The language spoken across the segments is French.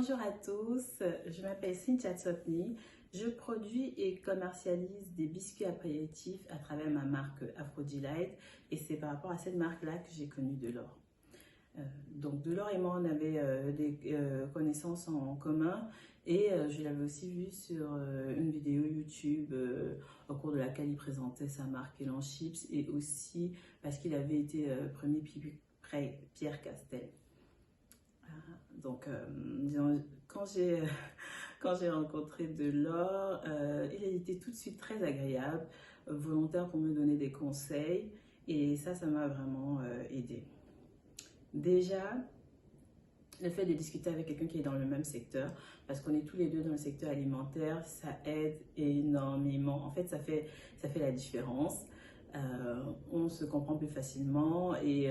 Bonjour à tous, je m'appelle Cynthia Tsopny. Je produis et commercialise des biscuits apéritifs à travers ma marque Afro-Delight et c'est par rapport à cette marque-là que j'ai connu Delors. Donc Delors et moi, on avait des connaissances en commun et je l'avais aussi vu sur une vidéo YouTube au cours de laquelle il présentait sa marque Elan Chips et aussi parce qu'il avait été premier Pierre Castel. Donc, disons, quand j'ai rencontré Delors, il a été tout de suite très agréable, volontaire pour me donner des conseils et ça m'a vraiment aidé. Déjà, le fait de discuter avec quelqu'un qui est dans le même secteur, parce qu'on est tous les deux dans le secteur alimentaire, ça aide énormément. En fait, ça fait la différence. On se comprend plus facilement et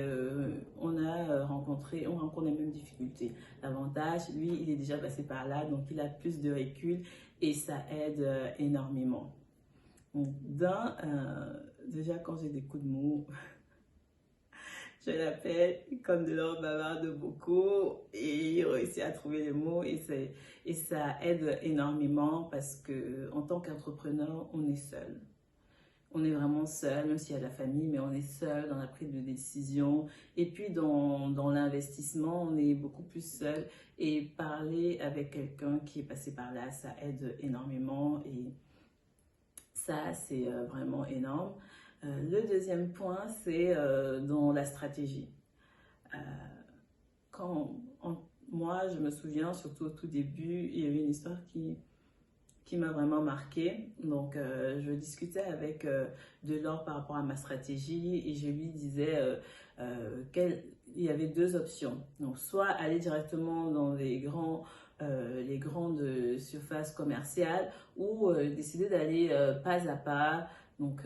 on rencontre les mêmes difficultés. L'avantage, lui, il est déjà passé par là, donc il a plus de recul et ça aide énormément. Donc, déjà quand j'ai des coups de mou, je l'appelle comme Delors bavarde beaucoup et il réussit à trouver les mots et ça aide énormément parce que en tant qu'entrepreneur, on est seul. On est vraiment seul, même s'il y a de la famille, mais on est seul dans la prise de décision. Et puis dans l'investissement, on est beaucoup plus seul. Et parler avec quelqu'un qui est passé par là, ça aide énormément. Et ça, c'est vraiment énorme. Le deuxième point, c'est dans la stratégie. Moi, je me souviens, surtout au tout début, il y avait une histoire qui m'a vraiment marquée. Donc, je discutais avec Delors par rapport à ma stratégie et je lui disais qu'il y avait deux options. Donc, soit aller directement dans les grandes surfaces commerciales ou décider d'aller pas à pas, donc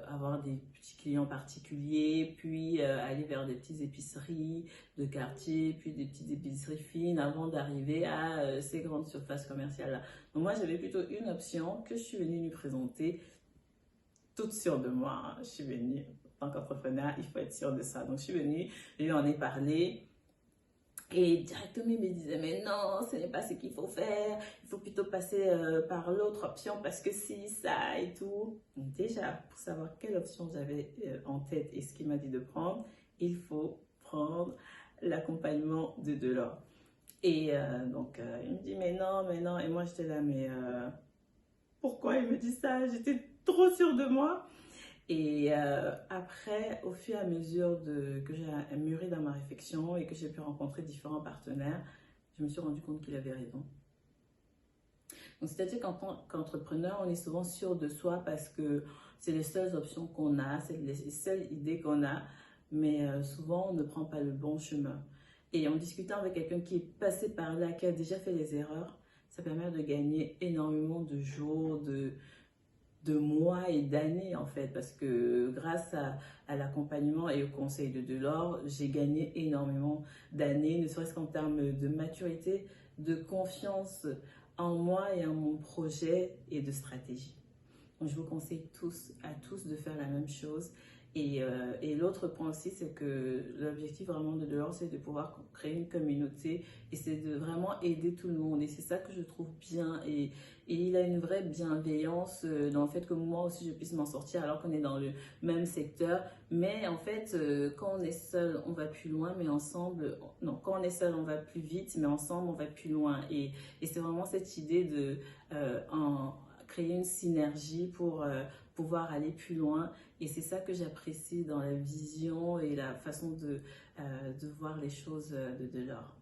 avoir des petits clients particuliers, puis aller vers des petites épiceries de quartier, puis des petites épiceries fines avant d'arriver à ces grandes surfaces commerciales-là. Donc moi, j'avais plutôt une option que je suis venue lui présenter, toute sûre de moi. Je suis venue, en tant qu'entrepreneur, il faut être sûr de ça. Donc je suis venue, je lui en ai parlé. Et directement, il me disait, mais non, ce n'est pas ce qu'il faut faire. Il faut plutôt passer par l'autre option parce que si, ça et tout. Donc déjà, pour savoir quelle option j'avais en tête et ce qu'il m'a dit de prendre, il faut prendre l'accompagnement de Delors. Et donc, il me dit, mais non, mais non. Et moi, j'étais là, mais pourquoi il me dit ça? J'étais trop sûre de moi. Et après, au fur et à mesure que j'ai mûri dans ma réflexion et que j'ai pu rencontrer différents partenaires, je me suis rendu compte qu'il avait raison. Donc, c'est-à-dire qu'en tant qu'entrepreneur, on est souvent sûr de soi parce que c'est les seules options qu'on a, c'est les seules idées qu'on a, mais souvent, on ne prend pas le bon chemin. Et en discutant avec quelqu'un qui est passé par là, qui a déjà fait les erreurs, ça permet de gagner énormément de jours, de mois et d'années en fait, parce que grâce à l'accompagnement et au conseil de Delors, j'ai gagné énormément d'années, ne serait-ce qu'en termes de maturité, de confiance en moi et en mon projet et de stratégie. Donc je vous conseille à tous de faire la même chose. Et l'autre point aussi, c'est que l'objectif vraiment de Delors, c'est de pouvoir créer une communauté et c'est de vraiment aider tout le monde. Et c'est ça que je trouve bien. Et il a une vraie bienveillance dans le fait que moi aussi, je puisse m'en sortir alors qu'on est dans le même secteur. Mais en fait, quand on est seul, on va plus loin, mais ensemble, non, quand on est seul, on va plus vite, mais ensemble, on va plus loin. Et c'est vraiment cette idée de créer une synergie pour pouvoir aller plus loin. Et c'est ça que j'apprécie dans la vision et la façon de voir les choses de Delors.